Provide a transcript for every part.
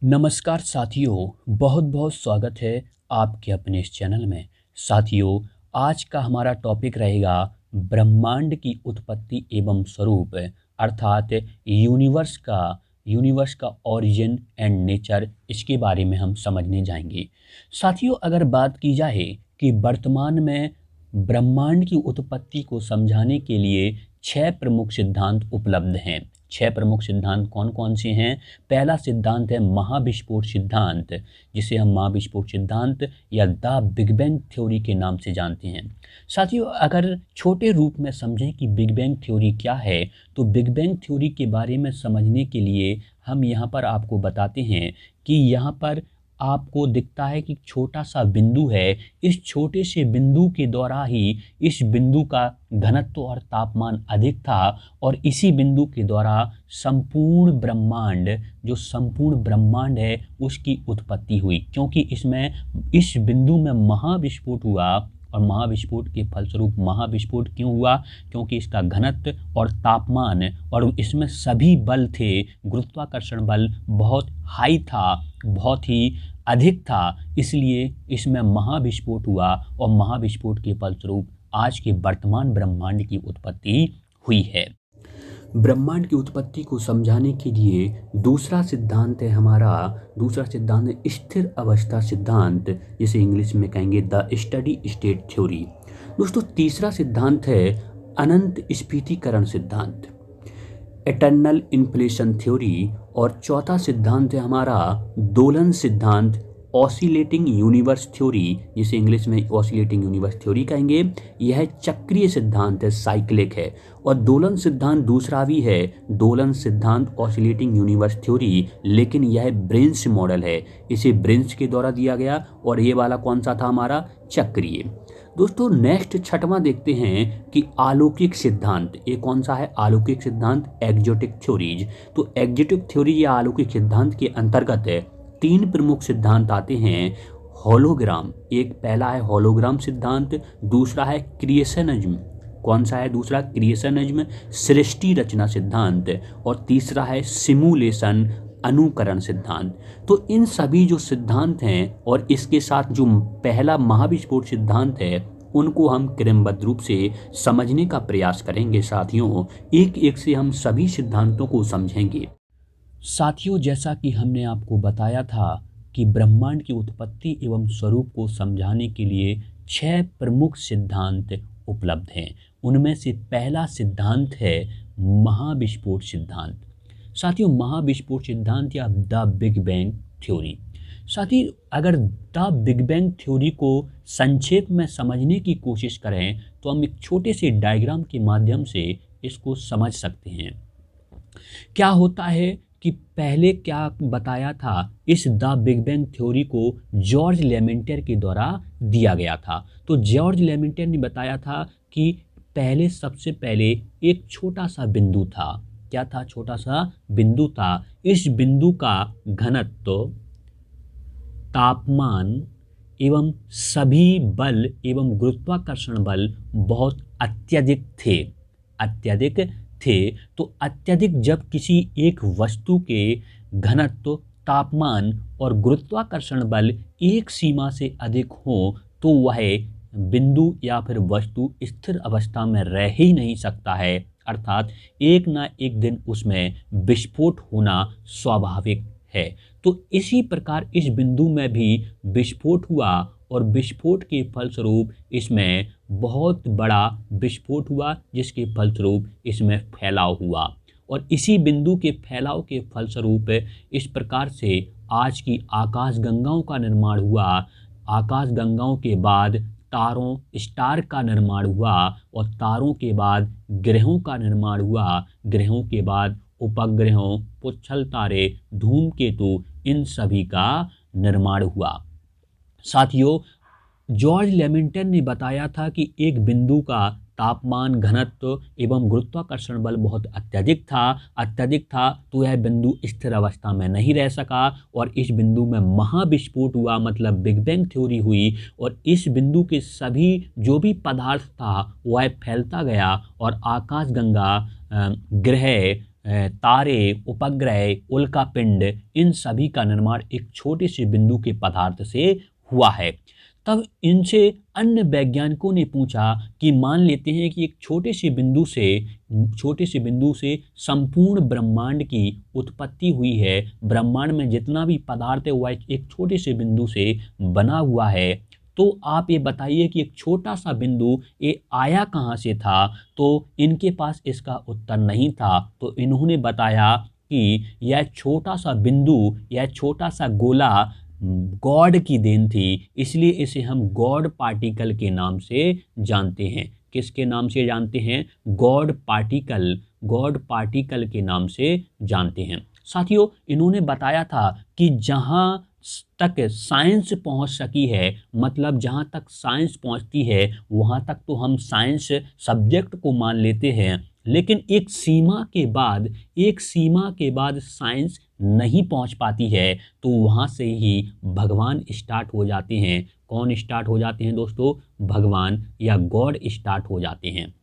नमस्कार साथियों, बहुत बहुत स्वागत है आपके अपने इस चैनल में। साथियों, आज का हमारा टॉपिक रहेगा ब्रह्मांड की उत्पत्ति एवं स्वरूप, अर्थात यूनिवर्स का ओरिजिन एंड नेचर। इसके बारे में हम समझने जाएंगे। साथियों, अगर बात की जाए कि वर्तमान में ब्रह्मांड की उत्पत्ति को समझाने के लिए 6 प्रमुख सिद्धांत उपलब्ध हैं। 6 प्रमुख सिद्धांत कौन कौन से हैं? पहला सिद्धांत है महाविस्फोट सिद्धांत, जिसे हम महाविस्फोट सिद्धांत या द बिग बैंग थ्योरी के नाम से जानते हैं। साथियों, अगर छोटे रूप में समझें कि बिग बैंग थ्योरी क्या है, तो बिग बैंग थ्योरी के बारे में समझने के लिए हम यहाँ पर आपको बताते हैं कि यहाँ पर आपको दिखता है कि छोटा सा बिंदु है। इस छोटे से बिंदु के द्वारा ही इस बिंदु का घनत्व और तापमान अधिक था, और इसी बिंदु के द्वारा संपूर्ण ब्रह्मांड है उसकी उत्पत्ति हुई, क्योंकि इस बिंदु में महाविस्फोट हुआ। और महाविस्फोट के फलस्वरूप महाविस्फोट क्यों हुआ? क्योंकि इसका घनत्व और तापमान और इसमें सभी बल थे, गुरुत्वाकर्षण बल बहुत हाई था, बहुत ही अधिक था, इसलिए इसमें महाविस्फोट हुआ और महाविस्फोट के फलस्वरूप आज के वर्तमान ब्रह्मांड की उत्पत्ति हुई है। ब्रह्मांड की उत्पत्ति को समझाने के लिए दूसरा सिद्धांत है स्थिर अवस्था सिद्धांत, जिसे इंग्लिश में कहेंगे द स्टडी स्टेट थ्योरी। दोस्तों, तीसरा सिद्धांत है अनंत स्फीतीकरण सिद्धांत, इटर्नल इन्फ्लेशन थ्योरी। और चौथा सिद्धांत है हमारा दोलन सिद्धांत, ऑसिलेटिंग यूनिवर्स थ्योरी, जिसे इंग्लिश में ऑसिलेटिंग यूनिवर्स थ्योरी कहेंगे। यह चक्रीय सिद्धांत है, साइक्लिक है। और दोलन सिद्धांत दूसरा भी है, दोलन सिद्धांत ऑसिलेटिंग यूनिवर्स थ्योरी, लेकिन यह ब्रेंच मॉडल है, इसे ब्रेंच के द्वारा दिया गया। और ये वाला कौन सा था हमारा? चक्रीय। दोस्तों, नेक्स्ट छठवां देखते हैं कि अलौकिक सिद्धांत। ये कौन सा है? अलौकिक सिद्धांत, एक्जोटिक थ्योरीज। तो एक्जोटिक थ्योरी या अलौकिक सिद्धांत के अंतर्गत है 3 प्रमुख सिद्धांत आते हैं। होलोग्राम, एक पहला है होलोग्राम सिद्धांत, दूसरा है क्रिएशनिज्म। कौन सा है दूसरा? क्रिएशनिज्म, सृष्टि रचना सिद्धांत। और तीसरा है सिमुलेशन, अनुकरण सिद्धांत। तो इन सभी जो सिद्धांत हैं और इसके साथ जो पहला महाविस्फोट सिद्धांत है, उनको हम क्रमबद्ध रूप से समझने का प्रयास करेंगे। साथियों, एक एक से हम सभी सिद्धांतों को समझेंगे। साथियों, जैसा कि हमने आपको बताया था कि ब्रह्मांड की उत्पत्ति एवं स्वरूप को समझाने के लिए 6 प्रमुख सिद्धांत उपलब्ध हैं। उनमें से पहला सिद्धांत है महाविस्फोट सिद्धांत। साथियों, महाविस्फोट सिद्धांत या द बिग बैंग थ्योरी। साथियों, अगर द बिग बैंग थ्योरी को संक्षेप में समझने की कोशिश करें तो हम एक छोटे से डायग्राम के माध्यम से इसको समझ सकते हैं। क्या होता है कि पहले क्या बताया था, इस द बिग बैंग थ्योरी को जॉर्ज लेमेंटर के द्वारा दिया गया था। तो जॉर्ज लेमेंटर ने बताया था कि सबसे पहले एक छोटा सा बिंदु था। क्या था? छोटा सा बिंदु था। इस बिंदु का घनत्व, तापमान एवं सभी बल एवं गुरुत्वाकर्षण बल बहुत अत्यधिक थे। तो अत्यधिक जब किसी एक वस्तु के घनत्व, तापमान और गुरुत्वाकर्षण बल एक सीमा से अधिक हो तो वह बिंदु या फिर वस्तु स्थिर अवस्था में रह ही नहीं सकता है, अर्थात एक ना एक दिन उसमें विस्फोट होना स्वाभाविक है। तो इसी प्रकार इस बिंदु में भी विस्फोट हुआ और विस्फोट के फलस्वरूप इसमें बहुत बड़ा विस्फोट हुआ, जिसके फलस्वरूप इसमें फैलाव हुआ। और इसी बिंदु के फैलाव के फलस्वरूप इस प्रकार से आज की आकाशगंगाओं का निर्माण हुआ। आकाशगंगाओं के बाद तारों, स्टार का निर्माण हुआ, और तारों के बाद ग्रहों का निर्माण हुआ। ग्रहों के बाद उपग्रहों, पुच्छल तारे, धूमकेतु, इन सभी का निर्माण हुआ। साथियों, जॉर्ज लेमेंटर ने बताया था कि एक बिंदु का तापमान, घनत्व एवं गुरुत्वाकर्षण बल बहुत अत्यधिक था, तो यह बिंदु स्थिर अवस्था में नहीं रह सका और इस बिंदु में महाविस्फोट हुआ, मतलब बिग बैंग थ्योरी हुई। और इस बिंदु के सभी जो भी पदार्थ था वह फैलता गया और आकाशगंगा, ग्रह, तारे, उपग्रह, उल्कापिंड, इन सभी का निर्माण एक छोटे से बिंदु के पदार्थ से हुआ है। तब इनसे अन्य वैज्ञानिकों ने पूछा कि मान लेते हैं कि एक छोटे से बिंदु से संपूर्ण ब्रह्मांड की उत्पत्ति हुई है, ब्रह्मांड में जितना भी पदार्थ है वह एक छोटे से बिंदु से बना हुआ है, तो आप ये बताइए कि एक छोटा सा बिंदु ये आया कहाँ से था। तो इनके पास इसका उत्तर नहीं था, तो इन्होंने बताया कि यह छोटा सा बिंदु, यह छोटा सा गोला गॉड की देन थी, इसलिए इसे हम गॉड पार्टिकल के नाम से जानते हैं। किसके नाम से जानते हैं? गॉड पार्टिकल के नाम से जानते हैं। साथियों, इन्होंने बताया था कि जहाँ तक साइंस पहुंच सकी है, मतलब जहां तक साइंस पहुंचती है वहां तक तो हम साइंस सब्जेक्ट को मान लेते हैं, लेकिन एक सीमा के बाद साइंस नहीं पहुंच पाती है, तो वहां से ही भगवान स्टार्ट हो जाते हैं। कौन स्टार्ट हो जाते हैं दोस्तों? भगवान या गॉड स्टार्ट हो जाते हैं।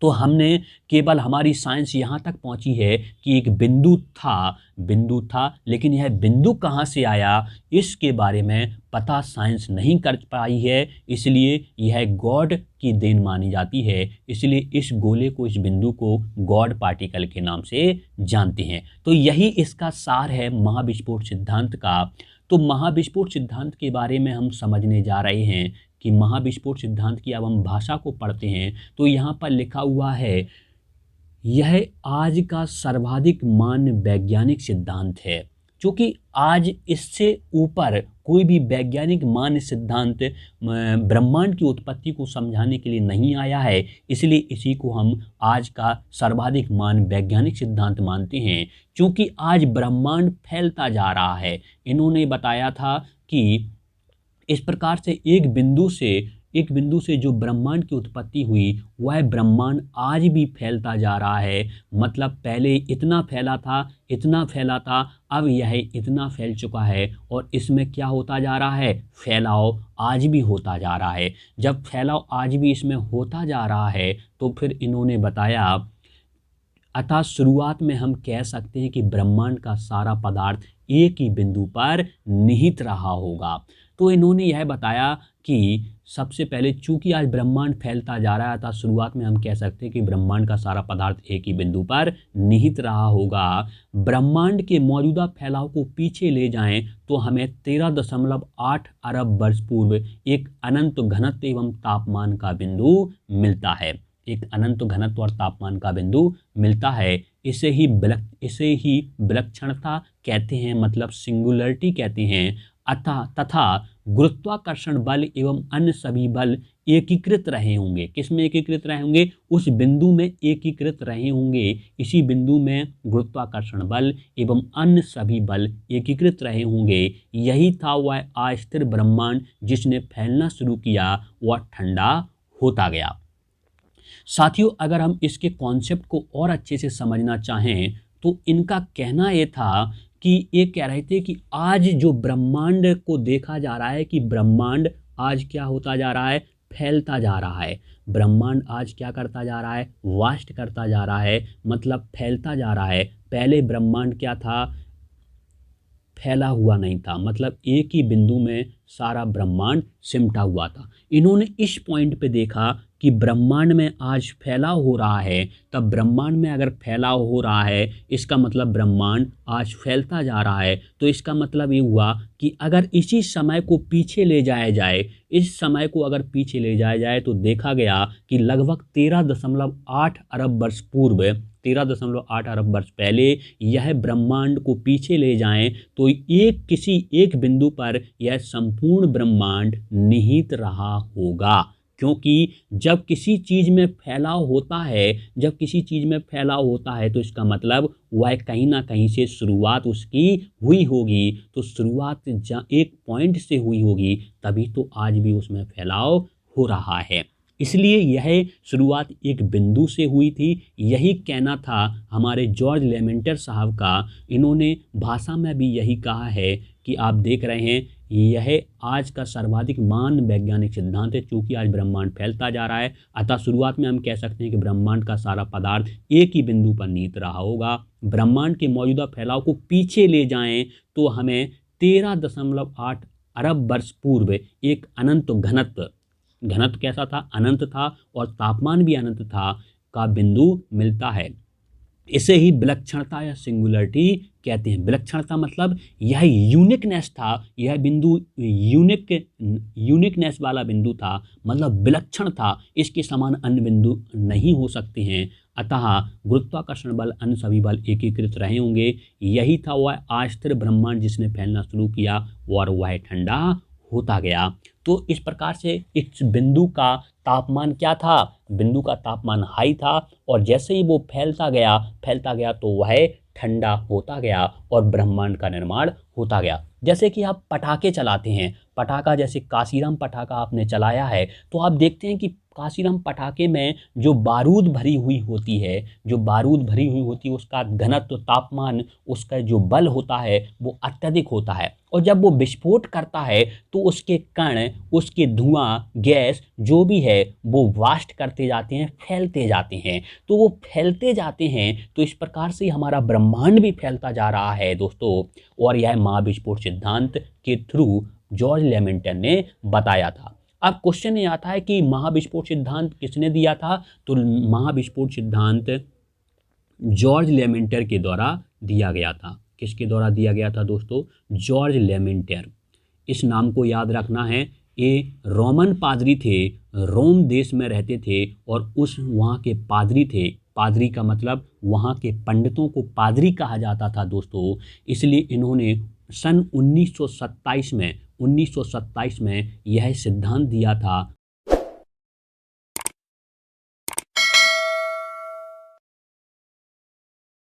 तो हमने केवल हमारी साइंस यहाँ तक पहुँची है कि एक बिंदु था, लेकिन यह बिंदु कहाँ से आया इसके बारे में पता साइंस नहीं कर पाई है, इसलिए यह गॉड की देन मानी जाती है। इसलिए इस गोले को, इस बिंदु को गॉड पार्टिकल के नाम से जानते हैं। तो यही इसका सार है महाविस्फोट सिद्धांत का। तो महाविस्फोट सिद्धांत के बारे में हम समझने जा रहे हैं कि महाविस्फोट सिद्धांत की अब हम भाषा को पढ़ते हैं, तो यहाँ पर लिखा हुआ है, यह आज का सर्वाधिक मान्य वैज्ञानिक सिद्धांत है, क्योंकि आज इससे ऊपर कोई भी वैज्ञानिक मान्य सिद्धांत ब्रह्मांड की उत्पत्ति को समझाने के लिए नहीं आया है, इसलिए इसी को हम आज का सर्वाधिक मान्य वैज्ञानिक सिद्धांत मानते हैं। क्योंकि आज ब्रह्मांड फैलता जा रहा है। इन्होंने बताया था कि इस प्रकार से एक बिंदु से जो ब्रह्मांड की उत्पत्ति हुई, वह ब्रह्मांड आज भी फैलता जा रहा है। मतलब पहले इतना फैला था, अब यह इतना फैल चुका है और इसमें क्या होता जा रहा है? फैलाव आज भी होता जा रहा है। जब फैलाव आज भी इसमें होता जा रहा है, तो फिर इन्होंने बताया, अतः शुरुआत में हम कह सकते हैं कि ब्रह्मांड का सारा पदार्थ एक ही बिंदु पर निहित रहा होगा। तो इन्होंने यह बताया कि सबसे पहले चूंकि आज ब्रह्मांड फैलता जा रहा था, शुरुआत में हम कह सकते हैं कि ब्रह्मांड का सारा पदार्थ एक ही बिंदु पर निहित रहा होगा। ब्रह्मांड के मौजूदा फैलाव को पीछे ले जाएं तो हमें 13.8 अरब वर्ष पूर्व एक अनंत घनत्व एवं तापमान का बिंदु मिलता है। एक अनंत घनत्व और तापमान का बिंदु मिलता है। इसे ही विलक्षणता कहते हैं, मतलब सिंगुलरिटी कहते हैं। तथा गुरुत्वाकर्षण बल एवं अन्य सभी बल एकीकृत रहे होंगे। किसमें एकीकृत रहे होंगे? उस बिंदु में एकीकृत रहे होंगे। इसी बिंदु में गुरुत्वाकर्षण बल एवं अन्य सभी बल एकीकृत रहे होंगे। यही था वह अस्थिर ब्रह्मांड जिसने फैलना शुरू किया, वह ठंडा होता गया। साथियों, अगर हम इसके कॉन्सेप्ट को और अच्छे से समझना चाहें तो इनका कहना ये था कि ये कह रहे थे कि आज जो ब्रह्मांड को देखा जा रहा है कि ब्रह्मांड आज क्या होता जा रहा है? फैलता जा रहा है। ब्रह्मांड आज क्या करता जा रहा है? वास्ट करता जा रहा है, मतलब फैलता जा रहा है। पहले ब्रह्मांड क्या था? फैला हुआ नहीं था, मतलब एक ही बिंदु में सारा ब्रह्मांड सिमटा हुआ था। इन्होंने इस पॉइंट पे देखा कि ब्रह्मांड में आज फैलाव हो रहा है, तब ब्रह्मांड में अगर फैलाव हो रहा है, इसका मतलब ब्रह्मांड आज फैलता जा रहा है। तो इसका मतलब ये हुआ कि अगर इसी समय को पीछे ले जाया जाए, इस समय को अगर पीछे ले जाया जाए तो देखा गया कि लगभग 13.8 अरब वर्ष पूर्व, 13.8 अरब वर्ष पहले यह ब्रह्मांड को पीछे ले जाएं तो किसी एक बिंदु पर यह संपूर्ण ब्रह्मांड निहित रहा होगा। क्योंकि जब किसी चीज़ में फैलाव होता है, तो इसका मतलब वह कहीं ना कहीं से शुरुआत उसकी हुई होगी। तो शुरुआत एक पॉइंट से हुई होगी, तभी तो आज भी उसमें फैलाव हो रहा है। इसलिए यह शुरुआत एक बिंदु से हुई थी। यही कहना था हमारे जॉर्ज लेमेंटर साहब का। इन्होंने भाषा में भी यही कहा है कि आप देख रहे हैं यह आज का सर्वाधिक मान वैज्ञानिक सिद्धांत है। चूंकि आज ब्रह्मांड फैलता जा रहा है, अतः शुरुआत में हम कह सकते हैं कि ब्रह्मांड का सारा पदार्थ एक ही बिंदु पर निहित रहा होगा। ब्रह्मांड के मौजूदा फैलाव को पीछे ले जाएं तो हमें 13.8 अरब वर्ष पूर्व एक अनंत घनत्व कैसा था, अनंत था, और तापमान भी अनंत था, का बिंदु मिलता है। इसे ही विलक्षणता या सिंगुलरिटी कहते हैं। विलक्षणता मतलब यह यूनिकनेस था, यह बिंदु यूनिकनेस वाला बिंदु था, मतलब विलक्षण था, इसके समान अन्य बिंदु नहीं हो सकते हैं। अतः गुरुत्वाकर्षण बल अन्य सभी बल एकीकृत रहे होंगे। यही था वह अस्थिर ब्रह्मांड जिसने फैलना शुरू किया और वह ठंडा होता गया। तो इस प्रकार से इस बिंदु का तापमान क्या था, बिंदु का तापमान हाई था, और जैसे ही वो फैलता गया तो वह ठंडा होता गया और ब्रह्मांड का निर्माण होता गया। जैसे कि आप पटाखे चलाते हैं, पटाखा जैसे काशीराम पटाखा आपने चलाया है, तो आप देखते हैं कि काशीराम पटाखे में जो बारूद भरी हुई होती है उसका घनत्व, तापमान, उसका जो बल होता है वो अत्यधिक होता है, और जब वो विस्फोट करता है तो उसके कण, उसके धुआं, गैस जो भी है वो वाष्ट करते जाते हैं, फैलते जाते हैं। तो वो फैलते जाते हैं, तो इस प्रकार से हमारा ब्रह्मांड भी फैलता जा रहा है दोस्तों। और यह महाविस्फोट सिद्धांत के थ्रू जॉर्ज लेमेंटन ने बताया था। अब क्वेश्चन ये आता है कि महाविस्फोट सिद्धांत किसने दिया था, तो महाविस्फोट सिद्धांत जॉर्ज लेमेंटर के द्वारा दिया गया था। किसके द्वारा दिया गया था दोस्तों, जॉर्ज लेमेंटर। इस नाम को याद रखना है। ये रोमन पादरी थे, रोम देश में रहते थे, और वहाँ के पादरी थे। पादरी का मतलब वहाँ के पंडितों को पादरी कहा जाता था दोस्तों। इसलिए इन्होंने सन 1927 में यह सिद्धांत दिया था